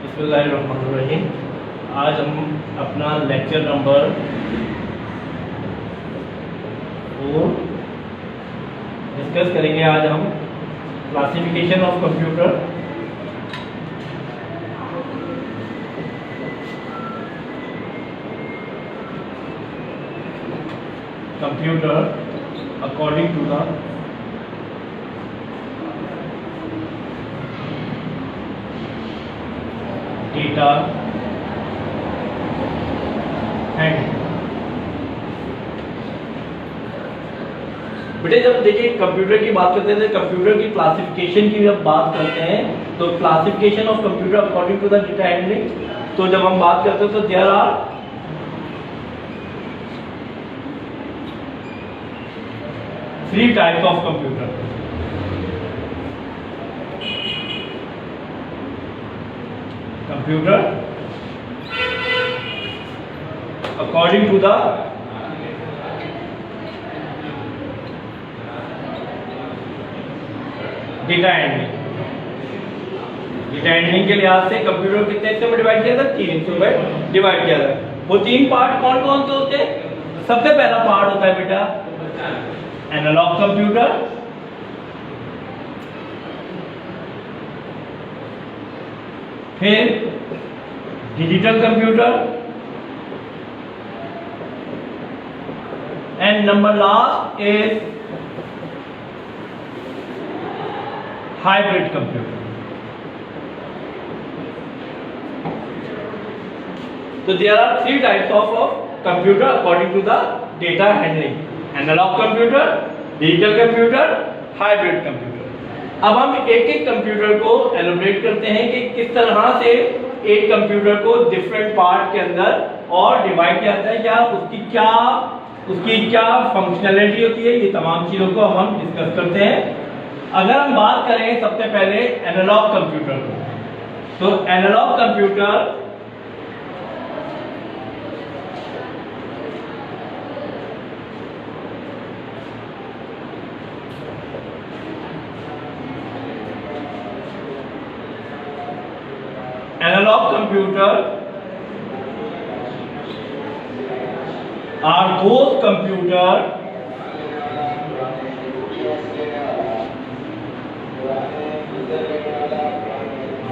बिस्मिल्लाहिर्रहमानिर्रहीम। आज हम अपना लेक्चर नंबर 4 डिस्कस करेंगे। आज हम classification of computer, according to the data handling. बेटे जब देखिए कंप्यूटर की बात करते हैं तो कंप्यूटर की क्लासिफिकेशन की जब बात करते हैं तो classification of computer according to the data handling, तो जब हम बात करते हैं तो there are 3 types of computer. Computer according to the data handling. Data handling के लिहाज से कंप्यूटर कितने हिस्सों में डिवाइड किया था? 3 हिस्सों में डिवाइड किया था। वो 3 पार्ट कौन कौन से होते हैं? सबसे पहला पार्ट होता है बेटा एनालॉग कंप्यूटर, फिर digital computer and number last is hybrid computer. तो there are 3 types of computer according to the data handling: analog computer, digital computer, hybrid computer. अब हम एक एक कंप्यूटर को एलोबरेट करते हैं कि किस तरह से एक कंप्यूटर को डिफरेंट पार्ट के अंदर और डिवाइड किया जाता है, क्या उसकी क्या फंक्शनैलिटी होती है। ये तमाम चीजों को हम डिस्कस करते हैं। अगर हम बात करें सबसे पहले एनालॉग कंप्यूटर को, तो analog computer are those computer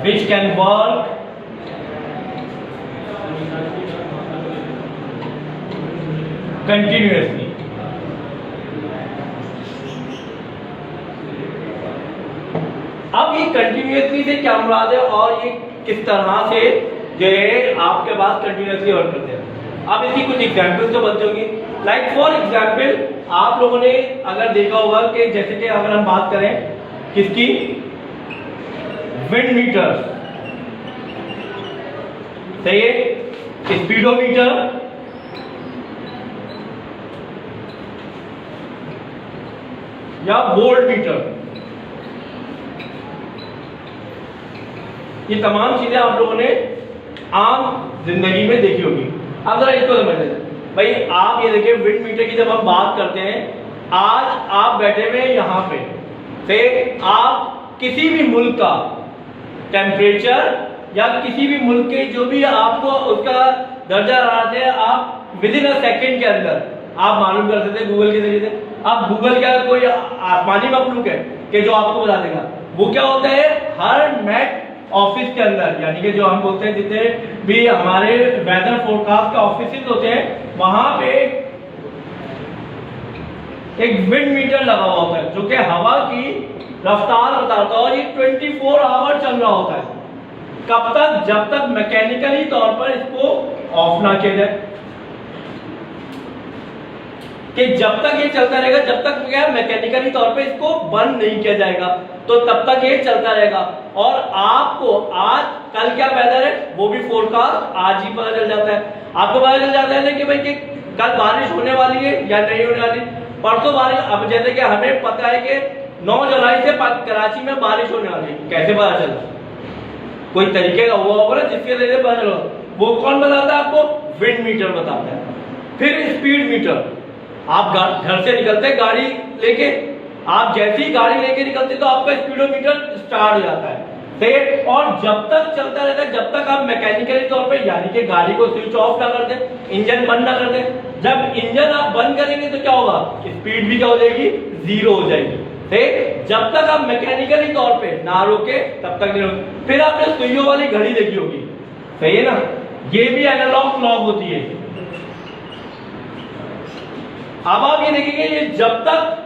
which can work continuously। अब ये कंटिन्यूअसली से क्या मुराद है और ये किस तरह से जो है आपके पास कंटिन्यूअसली वर्क करते हैं। अब इसकी कुछ एग्जांपल्स तो बनती होगी। लाइक फॉर एग्जांपल आप लोगों ने अगर देखा होगा कि जैसे कि अगर हम बात करें किसकी, विंड मीटर, सही है, स्पीडोमीटर, या वोल्ट मीटर, ये तमाम चीजें आप लोगों ने आम जिंदगी में देखी होगी। अब जरा इसको समझ लें भाई। आप ये देखिए विंड मीटर की जब हम बात करते हैं, आज आप बैठे हुए यहाँ पे से आप किसी भी मुल्क का टेम्परेचर या किसी भी मुल्क के जो भी आपको उसका दर्जा राहत है, आप विद इन अ सेकेंड के अंदर आप मालूम कर सकते हैं गूगल के जरिए से। अब गूगल क्या कोई आसमानी मखलूक है कि जो आपको बता देगा? वो क्या होता है, हर मैक ऑफिस के अंदर, यानी कि जो हम बोलते हैं जितने भी हमारे वेदर फोरकास्ट के ऑफिस होते हैं, वहां पे एक विंड मीटर लगा हुआ होता है जो कि हवा की रफ्तार बताता है और ये 24 आवर चल रहा होता है। कब तक? जब तक मैकेनिकली तौर पर इसको ऑफ ना किया जाए, कि जब तक ये चलता रहेगा, जब तक क्या मैकेनिकली तौर पे इसको बंद नहीं किया जाएगा, तो तब तक ये चलता रहेगा। और आपको आज कल क्या वेदर है वो भी फोरकास्ट आज ही पता चल जाता है। आपको पता चल जाता है ना कि भाई कि कल बारिश होने वाली है या नहीं होने वाली, परसों बारिश। अब जैसे कि हमें पता है कि 9 जुलाई से कराची में बारिश होने वाली है, कैसे पता चला? कोई तरीके का हुआ होगा ना जिसके जरिए पता चला। वो कौन बताता है आपको? विंड मीटर बताता है। फिर स्पीड मीटर, आप घर से निकलते हैं गाड़ी लेके, आप जैसी ही गाड़ी लेके निकलते तो आपका स्पीडोमीटर स्टार्ट हो जाता है। ठीक। और जब तक चलता रहता है, जब तक आप मैकेनिकली तौर पे यानी कि गाड़ी को स्विच ऑफ ना कर दें, इंजन बंद ना कर दें। जब इंजन आप बंद करेंगे तो क्या होगा, स्पीड भी क्या हो जाएगी, जीरो हो जाएगी। ठीक। जब तक आप मैकेनिकली तौर पे ना रोके तब तक नहीं रोके। फिर आपने सुइयों वाली घड़ी देखी होगी, सही है ना, ये भी एनालॉग क्लॉक होती है। अब आप ये देखेंगे, ये जब तक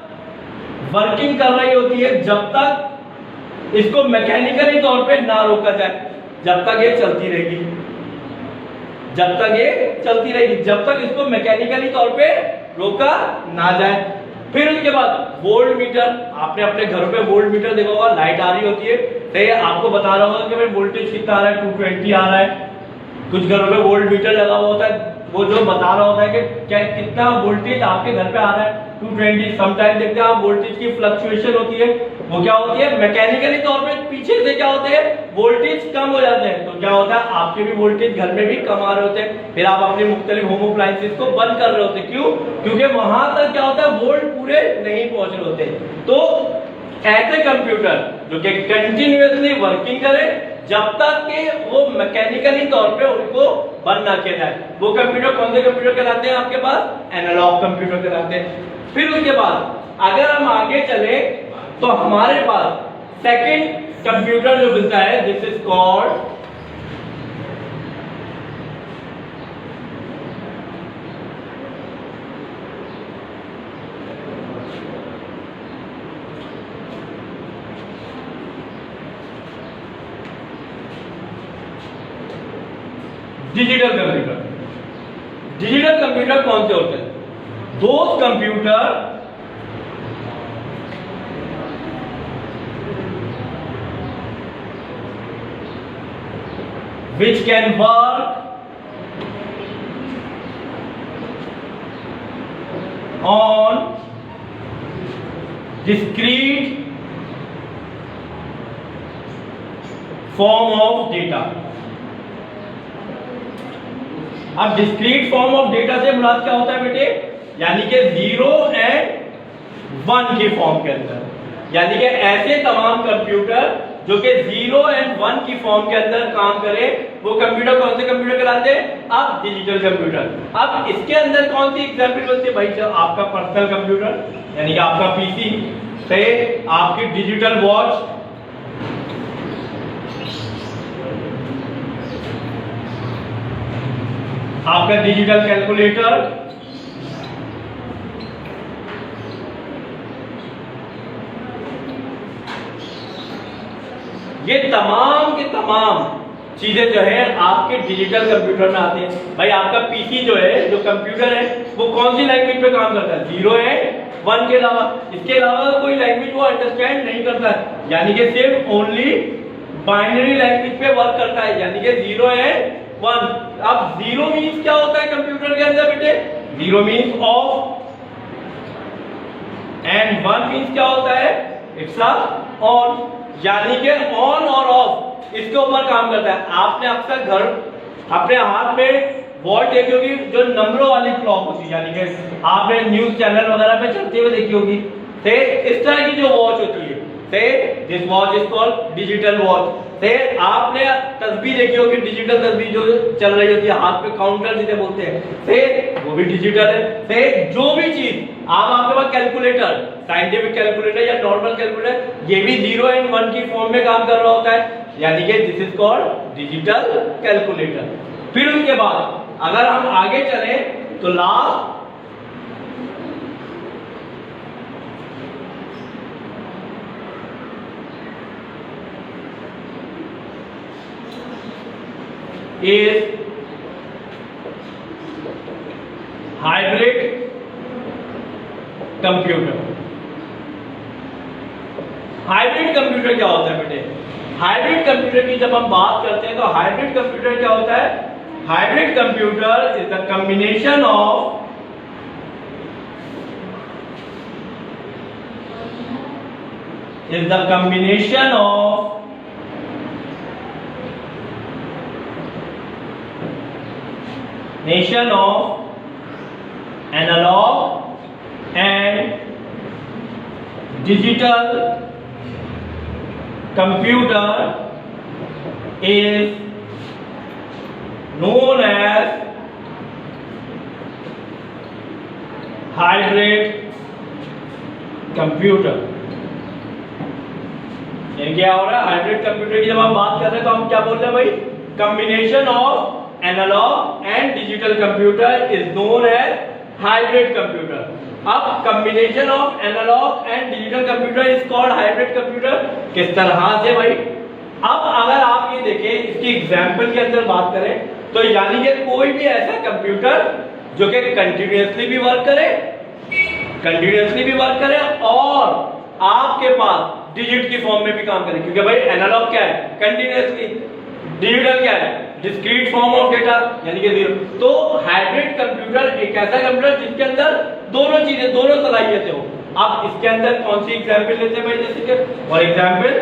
वर्किंग कर रही होती है, जब तक इसको मैकेनिकली तौर पे ना रोका जाए, जब तक ये चलती रहेगी, जब तक ये चलती रहेगी, जब तक इसको मैकेनिकली तौर पे रोका ना जाए। फिर उसके बाद वोल्ट मीटर, आपने अपने घरों पे वोल्ट मीटर देखा होगा, लाइट आ रही होती है तो ये आपको बता रहा होगा कि भाई वोल्टेज कितना आ रहा है, 220 आ रहा है। कुछ घरों में वोल्ट मीटर लगा हुआ होता है, वो जो बता रहा होता है कि क्या कितना वोल्टेज आपके घर पे आ रहा है, 220। समटाइम देखते हैं आप वोल्टेज की फ्लक्चुएशन होती है, वो क्या होती है, मैकेनिकली तौर पे पीछे से क्या होते हैं, वोल्टेज कम हो जाते हैं। तो क्या होता है, आपके भी वोल्टेज घर में भी कम आ रहे होते हैं। फिर आप अपने मुख्तलिफ होम अप्लायंसेस को बंद कर रहे होते हैं, क्यों, क्योंकि वहां तक क्या होता है, वोल्ट पूरे नहीं पहुंच रहे होते। तो ऐसे कंप्यूटर जो कि कंटिन्यूअसली वर्किंग करे जब तक कि वो मैकेनिकली तौर पे उनको बंद ना किया जाए, वो कंप्यूटर कौन से कंप्यूटर कहलाते हैं आपके पास, एनालॉग कंप्यूटर कहलाते हैं। फिर उसके बाद अगर हम आगे चले तो हमारे पास सेकंड कंप्यूटर जो मिलता है, this is called digital computer. Digital computer कौन से होते हैं, those computer which can work on discrete form of data। अब डिस्क्रीट फॉर्म ऑफ डेटा से मुराद क्या होता है बेटे, यानी कि 0 एंड 1 के फॉर्म के अंदर, यानी कि ऐसे तमाम कंप्यूटर जो कि 0 एंड 1 की फॉर्म के अंदर काम करे, वो कंप्यूटर कौन से कंप्यूटर कहलाते हैं, अब डिजिटल कंप्यूटर। अब इसके अंदर कौन सी एग्जांपल बनती है भाई, आपका पर्सनल कंप्यूटर यानी कि आपका पीसी से, आपकी डिजिटल वॉच, आपका डिजिटल कैलकुलेटर, ये तमाम के तमाम चीजें जो है आपके डिजिटल कंप्यूटर में आती हैं। भाई आपका पीसी जो है, जो कंप्यूटर है, वो कौन सी लैंग्वेज पे काम करता है, 0 है 1 के अलावा, इसके अलावा कोई लैंग्वेज वो अंडरस्टैंड नहीं करता है, यानी कि सिर्फ ओनली बाइनरी लैंग्वेज पे वर्क करता है, यानी कि 0 है 1। अब 0 मीन्स क्या होता है कंप्यूटर के अंदर बेटे, 0 मीन्स ऑफ, एंड 1 मीन्स क्या होता है, इट्स ऑन, यानी कि ऑन और ऑफ इसके ऊपर काम करता है। आपने अक्सर घर अपने हाथ में वॉच देखी होगी जो नंबरों वाली क्लॉक होती है, यानी कि आपने न्यूज चैनल वगैरह पे चलते हुए देखी होगी, से इस तरह की जो वॉच होती है, से this watch is called digital watch. से आपने तस्बीह देखी होगी, डिजिटल तस्बीह जो चल रही होती है हाथ पे, काउंटर जिसे बोलते हैं, से वो भी डिजिटल है। से जो भी चीज आपके पास कैलकुलेटर, साइंटिफिक कैलकुलेटर या नॉर्मल कैलकुलेटर, ये भी 0 एंड 1 की फॉर्म में काम कर रहा होता है, यानी कि this is called digital calculator. फिर उसके बाद अगर हम आगे चले तो last is hybrid computer. Hybrid computer क्या होता है बेटे, हाइब्रिड कंप्यूटर की जब हम बात करते हैं तो हाइब्रिड कंप्यूटर क्या होता है, hybrid computer is the combination of nation of analog and digital computer is known as hybrid computer। यानी क्या हो रहा है, हाइब्रिड कंप्यूटर की जब हम बात कर रहे हैं तो हम क्या बोल रहे हैं भाई, combination of analog and digital computer is known as hybrid computer. अब combination of analog and digital computer is called hybrid computer. किस तरह से भाई, अब अगर आप ये देखें इसकी एग्जांपल के अंदर बात करें तो यानी कि कोई भी ऐसा कंप्यूटर जो कि कंटिन्यूअसली भी वर्क करे और आपके पास डिजिट की फॉर्म में भी काम करे, क्योंकि भाई एनालॉग क्या है, कंटिन्यूअसली, डिजिटल क्या है, डिस्क्रीट फॉर्म ऑफ डेटा यानी कि जीरो। तो हाइब्रिड कंप्यूटर एक ऐसा कंप्यूटर जिसके अंदर दोनों चीजें, दोनों सलाहियतें हो। आप इसके अंदर कौन सी एग्जांपल लेते हैं भाई, जैसे कि for example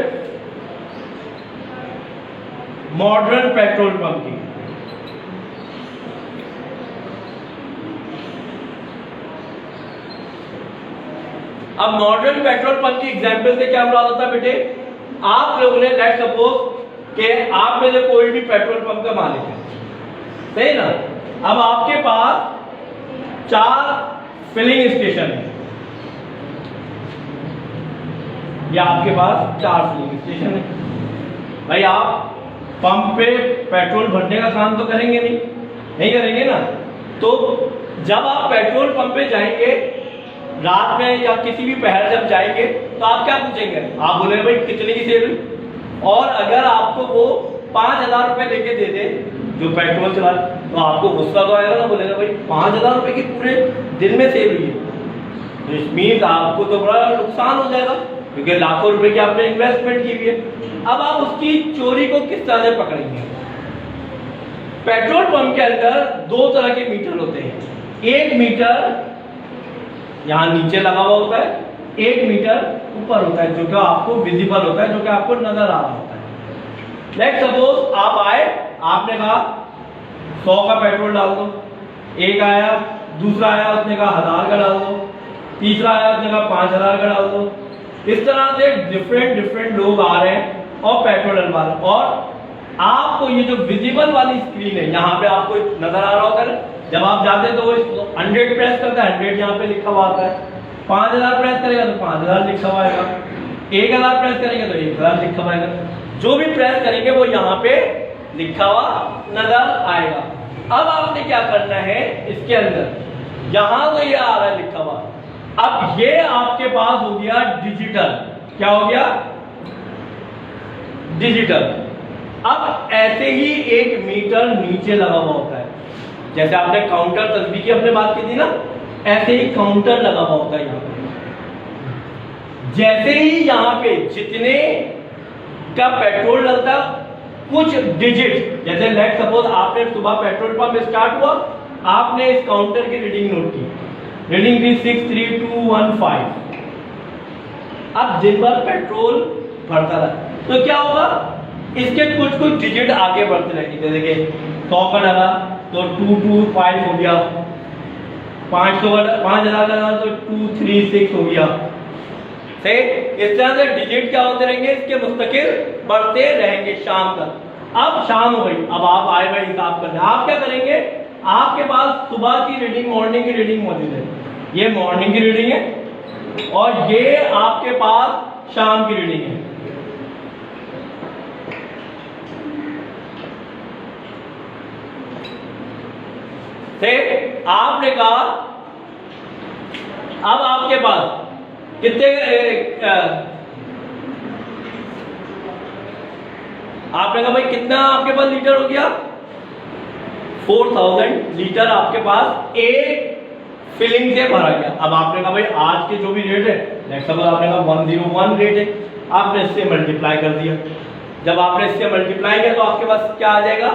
modern petrol pump की। अब मॉडर्न पेट्रोल पंप की एग्जांपल से क्या मुराद होता है बेटे, आप लोगों ने लेट सपोज कि आप में से कोई भी पेट्रोल पंप का मालिक है, सही ना। अब आपके पास 4 फिलिंग स्टेशन है, या आपके पास 4 फिलिंग स्टेशन है। भाई आप पंप पे पेट्रोल भरने का काम तो करेंगे नहीं करेंगे ना। तो जब आप पेट्रोल पंप पे जाएंगे रात में या किसी भी पहर जब जाएंगे तो आप क्या पूछेंगे, आप बोलेंगे भाई कितने की सेल हुई, और अगर आपको वो 5,000 रुपए लेके दे दे जो पेट्रोल चला, तो आपको गुस्सा तो आएगा ना, बोलेगा भाई 5,000 रुपए की पूरे दिन में सेल हुई है, इट मींस आपको तो बड़ा नुकसान हो जाएगा क्योंकि लाखों रुपए की आपने इन्वेस्टमेंट की हुई है। अब आप उसकी चोरी को किस तरह से पकड़ेंगे। पेट्रोल पंप के अंदर 2 तरह के मीटर होते हैं, एक मीटर यहां नीचे लगा हुआ होता है, एक मीटर ऊपर होता है जो कि आपको विजिबल होता है, जो कि आपको नजर आ रहा होता है। लेट्स सपोज आप आए, आपने कहा 100 का पेट्रोल डाल दो, एक आया, दूसरा आया उसने कहा 1000 का डाल दो, तीसरा आया उसने कहा 5000 का डाल दो। इस तरह से डिफरेंट लोग आ रहे हैं और पेट्रोल डलवा रहे हैं, और आपको ये जो विजिबल वाली स्क्रीन है यहाँ पे आपको नजर आ रहा होता है। जब आप जाते हैं तो वो 100 प्रेस करता है, 100 यहाँ पे लिखा हुआ आता है, 5000 प्रेस करेगा तो 5000 लिखा हुआ आएगा, 1000 प्रेस करेंगे तो 1000 लिखा हुआ आएगा, जो भी प्रेस करेंगे वो यहाँ पे लिखा हुआ नजर आएगा। अब आपने क्या करना है, इसके अंदर यहाँ तो ये आ रहा है लिखा हुआ, अब ये आपके पास हो गया डिजिटल, क्या हो गया डिजिटल। अब ऐसे ही एक मीटर नीचे लगा हुआ होता है, जैसे आपने काउंटर तस्वीर की अपने बात की थी ना, ऐसे ही काउंटर लगा हुआ होता है यहाँ पे। जैसे ही यहाँ पे जितने का पेट्रोल डलता, कुछ डिजिट, जैसे लेट सपोज आपने सुबह पेट्रोल पंप स्टार्ट हुआ, आपने इस काउंटर की रीडिंग नोट की, रीडिंग थी 63215। अब दिन भर पेट्रोल भरता रहा तो क्या होगा, इसके कुछ डिजिट आगे बढ़ते रहेंगे, जैसे कि 100 का डाला तो 225 हो गया, 5000 का डाला तो 236 हो गया। सही, इस तरह से डिजिट क्या होते रहेंगे, इसके मुस्तकिल बढ़ते रहेंगे शाम तक। अब शाम हो गई, अब आप आए भाई हिसाब करने, आप क्या करेंगे, आपके पास सुबह की रीडिंग, मॉर्निंग की रीडिंग मौजूद है, ये मॉर्निंग की रीडिंग है और ये आपके पास शाम की रीडिंग है। आपने कहा अब आपके पास कितने आपने कहा भाई कितना आपके पास लीटर हो गया, 4000 लीटर आपके पास एक फिलिंग से भरा गया। अब आपने कहा भाई आज के जो भी रेट है, नेक्स्ट सपोज आपने कहा 101 रेट है, आपने इससे मल्टीप्लाई कर दिया। जब आपने इससे मल्टीप्लाई किया तो आपके पास क्या आ जाएगा,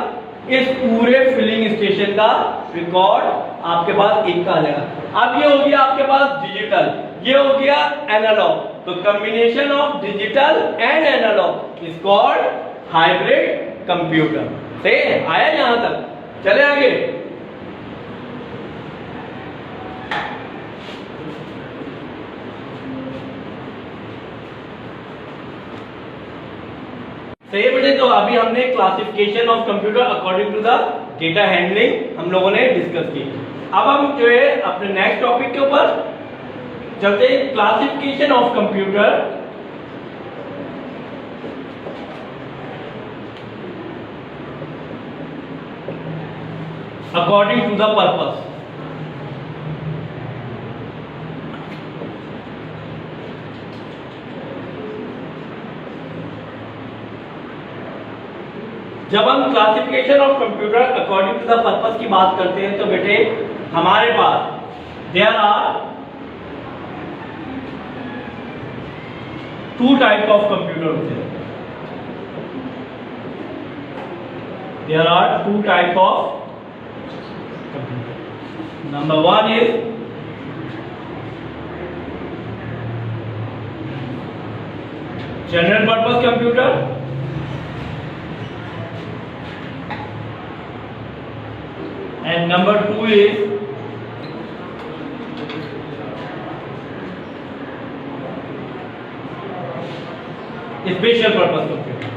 इस पूरे फिलिंग स्टेशन का रिकॉर्ड आपके पास एक का आ जाएगा। अब ये हो गया आपके पास डिजिटल, ये हो गया एनालॉग। तो combination of digital and analog is called hybrid computer. सही आया यहां तक, चले आगे। सही बेटे, तो अभी हमने classification of computer according to the data handling हम लोगों ने डिस्कस की। अब हम जो है अपने नेक्स्ट टॉपिक के ऊपर चलते हैं, classification of computer according to the purpose. जब हम classification of computer according to the purpose की बात करते हैं तो बेटे हमारे पास there are two type of computer होते हैं। There are two type of computer. Number one is general purpose computer, and number two is special purpose computer.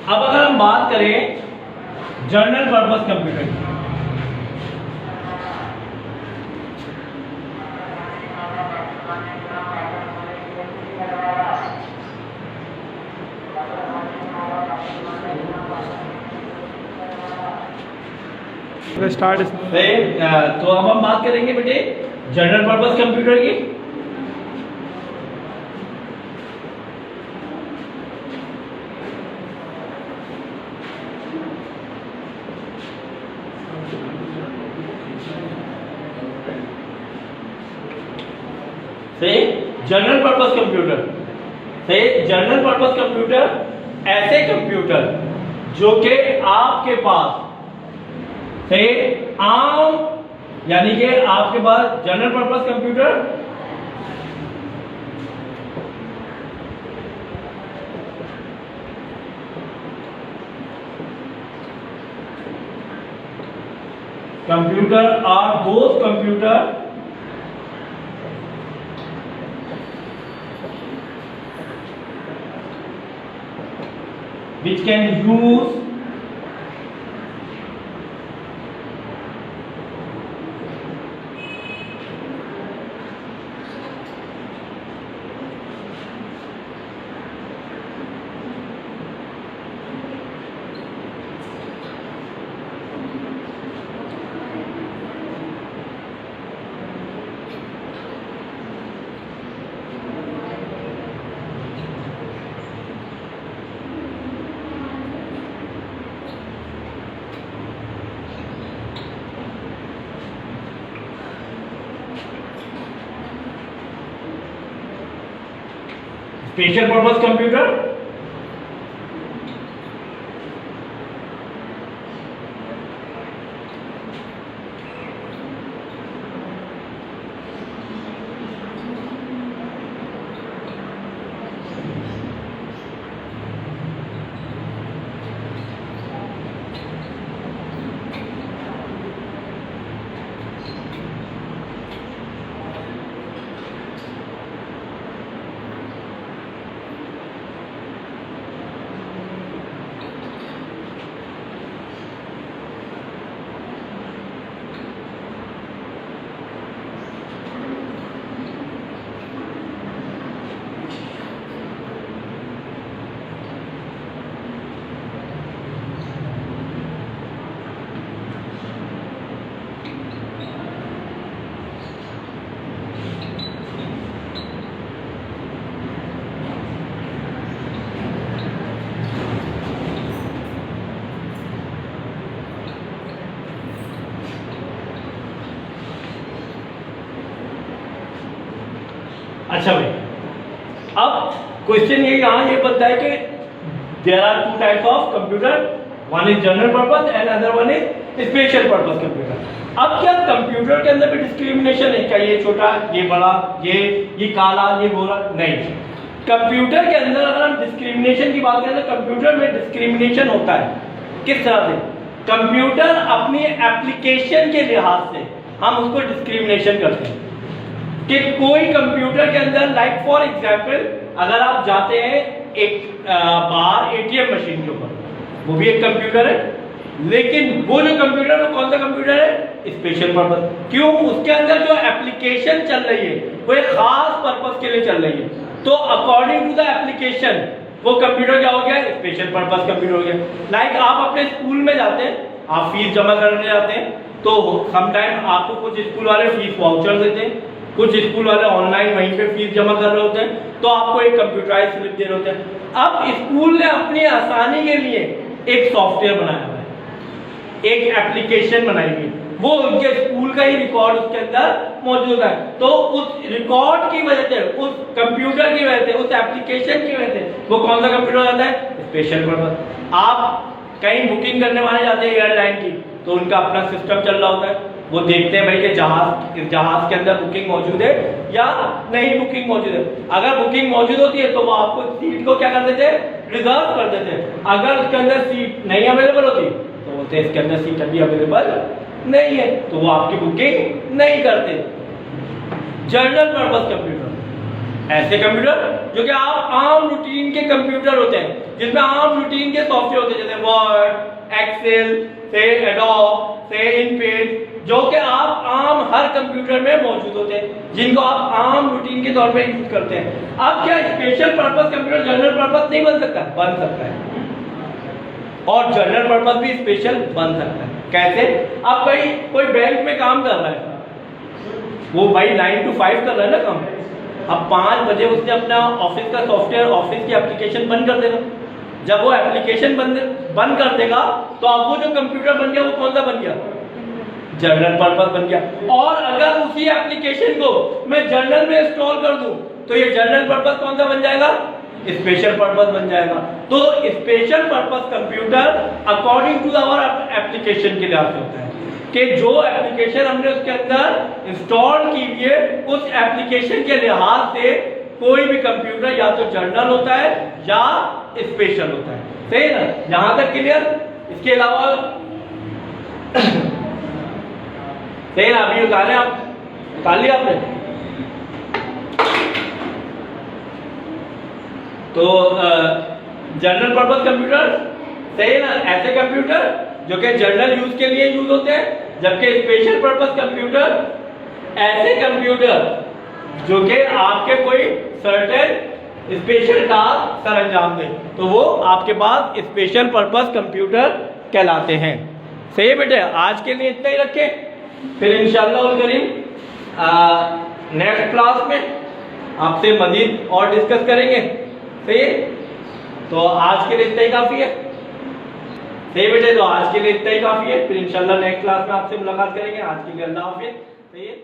अब अगर हम बात करें जनरल पर्पस कंप्यूटर की, स्टार्ट तो अब हम बात करेंगे बेटे जनरल पर्पस कंप्यूटर की। General purpose computer general purpose computer ऐसे कंप्यूटर जो कि आपके पास आम, यानी कि आपके पास general purpose computer are those computer which can use special purpose computer अच्छा भाई, अब क्वेश्चन ये यहाँ ये बनता है कि there are two types of computer, one is general purpose and other one is special purpose computer. अब क्या कंप्यूटर के अंदर भी डिस्क्रिमिनेशन है? क्या ये छोटा, ये बड़ा, ये काला, ये गोरा? नहीं। कंप्यूटर के अंदर अगर हम डिस्क्रिमिनेशन की बात करें तो कंप्यूटर में डिस्क्रिमिनेशन होता है। किस तरह से? कंप्यूटर अपनी एप्लीकेशन के लिहाज से हम उसको डिस्क्रिमिनेशन करते हैं कि कोई कंप्यूटर के अंदर, लाइक फॉर एग्जांपल, अगर आप जाते हैं एक बाहर एटीएम मशीन के ऊपर, वो भी एक कंप्यूटर है, लेकिन वो जो कंप्यूटर, वो कौन सा कंप्यूटर है? Special purpose. क्यों? उसके अंदर जो एप्लीकेशन चल रही है वो एक खास पर्पस के लिए चल रही है। तो अकॉर्डिंग टू द एप्लीकेशन वो कंप्यूटर क्या हो गया? स्पेशल पर्पस कंप्यूटर हो गया। लाइक आप अपने स्कूल में जाते हैं, आप फीस जमा करने जाते हैं, तो समटाइम आपको कुछ स्कूल वाले फीस वाउचर देते हैं, कुछ स्कूल वाले ऑनलाइन वहीं पे फीस जमा कर रहे होते हैं, तो आपको एक कंप्यूटराइज स्लिप दे रहे होते हैं। अब स्कूल ने अपनी आसानी के लिए एक सॉफ्टवेयर बनाया हुआ है, एक एप्लीकेशन बनाई हुई, वो उनके स्कूल का ही रिकॉर्ड उसके अंदर मौजूद है। तो उस रिकॉर्ड की वजह से, उस कंप्यूटर की वजह से, उस एप्लीकेशन की वजह से वो कौन सा कंप्यूटर आता है? Special purpose. आप कहीं बुकिंग करने वाले जाते हैं एयरलाइन की, तो उनका अपना सिस्टम चल रहा होता है, वो देखते हैं भाई कि जहाज के अंदर बुकिंग मौजूद है या नहीं बुकिंग मौजूद है। अगर बुकिंग मौजूद होती है तो वो आपको सीट को क्या कर देते हैं? रिजर्व कर देते हैं। अगर उसके अंदर सीट नहीं अवेलेबल होती तो बोलते हैं इसके अंदर सीट अभी अवेलेबल नहीं है, तो वो आपकी बुकिंग नहीं करते। जनरल पर्पस कंप्यूटर, ऐसे कंप्यूटर जो कि आप आम रूटीन के कंप्यूटर होते हैं, जिसमें आम रूटीन के सॉफ्टवेयर होते हैं, जैसे वर्ड, एक्सेल, से एडोब, से इनपेज, जो कि आप आम हर कंप्यूटर में मौजूद होते हैं, जिनको आप आम रूटीन के तौर पे यूज करते हैं। अब क्या special purpose computer general purpose नहीं बन सकता? बन सकता है, और जनरल पर्पस भी स्पेशल बन सकता है। कैसे? अब कोई बैंक में काम कर रहा है, वो भाई 9 to 5 कर रहा है ना काम, अब 5 बजे उसने अपना ऑफिस का सॉफ्टवेयर, ऑफिस की एप्लीकेशन बंद कर देगा। जब वो एप्लीकेशन बंद कर देगा तो अब वो जो कंप्यूटर बन गया वो कौन सा बन गया? जनरल पर्पस बन गया। और अगर उसी एप्लीकेशन को मैं जनरल में इंस्टॉल कर दूं तो ये जनरल पर्पस कौन सा बन जाएगा? स्पेशल पर्पस बन जाएगा। तो special purpose computer according to our application के लिए होता है कि जो एप्लीकेशन हमने उसके अंदर इंस्टॉल की हुई है, उस एप्लीकेशन के लिहाज से कोई भी कंप्यूटर या तो जनरल होता है या स्पेशल होता है। सही है ना? यहां तक क्लियर? इसके अलावा सही ना? अभी उतारे, आप उतार लिया आपने? तो जनरल पर्पस कंप्यूटर, सही है ना? ऐसे कंप्यूटर जो कि जनरल यूज के लिए यूज होते हैं, जबकि स्पेशल पर्पस कंप्यूटर ऐसे कंप्यूटर जो कि आपके कोई सर्टेन स्पेशल टास्क सर अंजाम दे, तो वो आपके पास स्पेशल पर्पस कंप्यूटर कहलाते हैं। सही है बेटे? आज के लिए इतना ही रखें, फिर इंशाअल्लाह करीम नेक्स्ट क्लास में आपसे मजीद और डिस्कस करेंगे। सही है? तो आज के लिए इतना ही काफी है। सही बेटे? तो आज के लिए इतना ही काफी है, फिर इंशाल्लाह नेक्स्ट क्लास में आपसे मुलाकात करेंगे। आज के लिए अल्लाह हाफिज़। सही है?